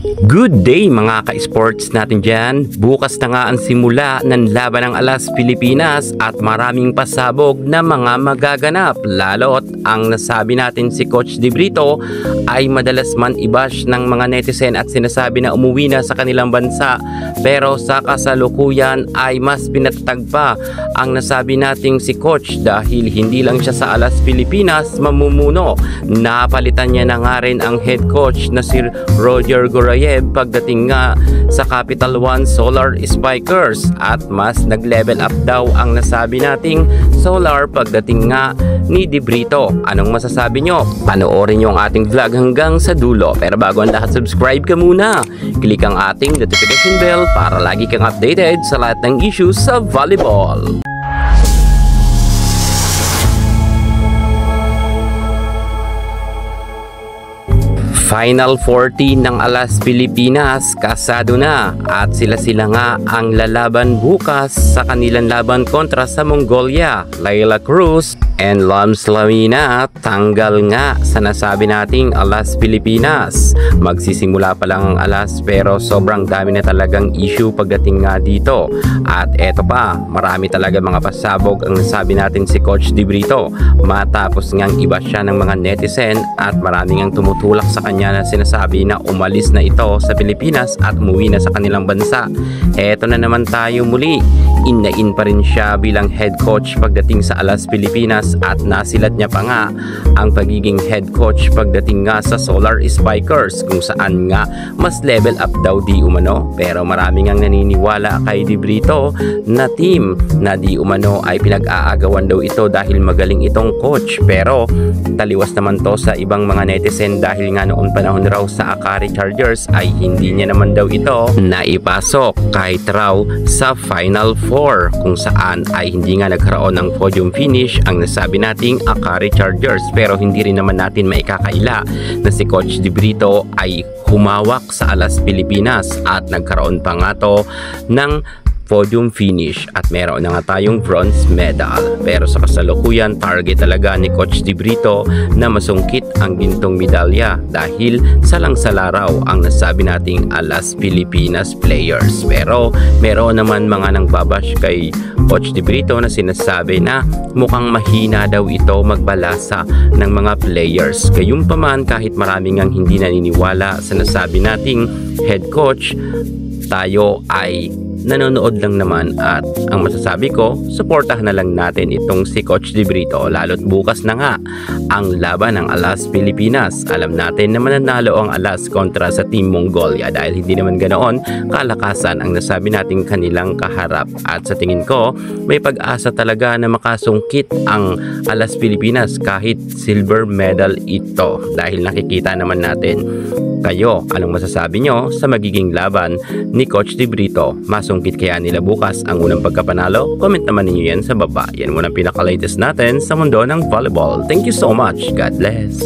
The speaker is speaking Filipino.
Good day mga ka-sports natin dyan. Bukas na nga ang simula ng laban ng Alas Pilipinas at maraming pasabog na mga magaganap. Lalo't ang nasabi natin si Coach De Brito ay madalas man i-bash ng mga netizen at sinasabi na umuwi na sa kanilang bansa. Pero sa kasalukuyan ay mas pinatatag pa ang nasabi nating si Coach dahil hindi lang siya sa Alas Pilipinas mamumuno. Napalitan niya na nga rin ang head coach na si Roger Gorayev pagdating nga sa Capital One Solar Spikers at mas nag-level up daw ang nasabi nating Solar pagdating nga ni De Brito. Anong masasabi nyo? Panoorin nyo ang ating vlog hanggang sa dulo. Pero bago ang lahat, subscribe ka muna. Click ang ating notification bell para lagi kang updated sa lahat ng issues sa volleyball. Final 40 ng Alas Pilipinas kasado na at sila nga ang lalaban bukas sa kanilang laban kontra sa Mongolia. Layla Cruz and Lams Lamina tanggal nga sa nasabi nating Alas Pilipinas. Magsisimula pa lang ang Alas pero sobrang dami na talagang issue pagdating nga dito. At eto pa, marami talaga mga pasabog ang nasabi natin si Coach De Brito matapos ngang iba siya ng mga netizen at maraming ang tumutulak sa kanya na sinasabi na umalis na ito sa Pilipinas at umuwi na sa kanilang bansa. Eto na naman tayo muli. In na in pa rin siya bilang head coach pagdating sa Alas Pilipinas at nasilat niya pa nga ang pagiging head coach pagdating nga sa Solar Spikers kung saan nga mas level up daw di umano. Pero maraming ang naniniwala kay De Brito na team na di umano ay pinag-aagawan daw ito dahil magaling itong coach. Pero taliwas naman to sa ibang mga netizen dahil nga noong panahon raw sa Akari Chargers ay hindi niya naman daw ito naipasok kahit raw sa Final 4 kung saan ay hindi nga nagkaroon ng podium finish ang nasabi nating Akari Chargers. Pero hindi rin naman natin maikakaila na si Coach De Brito ay humawak sa Alas Pilipinas at nagkaroon pa nga to ng podium finish at meron na nga tayong bronze medal. Pero sa kasalukuyan, target talaga ni Coach De Brito na masungkit ang gintong medalya dahil salang-sala raw ang nasabi nating Alas Pilipinas players. Pero meron naman mga nang babash kay Coach De Brito na sinasabi na mukhang mahina daw ito magbalasa ng mga players. Gayunpaman, kahit maraming ang hindi naniniwala sa nasabi nating head coach, tayo ay nanonood lang naman at ang masasabi ko, suportahan na lang natin itong si Coach De Brito lalo't bukas na nga ang laban ng Alas Pilipinas. Alam natin na mananalo ang Alas kontra sa Team Mongolia dahil hindi naman ganoon kalakasan ang nasabi nating kanilang kaharap at sa tingin ko may pag-asa talaga na makasungkit ang Alas Pilipinas kahit silver medal ito dahil nakikita naman natin. Kayo, anong masasabi nyo sa magiging laban ni Coach De Brito? Masungkit kaya nila bukas ang unang pagkapanalo? Comment naman ninyo yan sa baba. Yan muna ang pinaka-latest natin sa mundo ng volleyball. Thank you so much. God bless.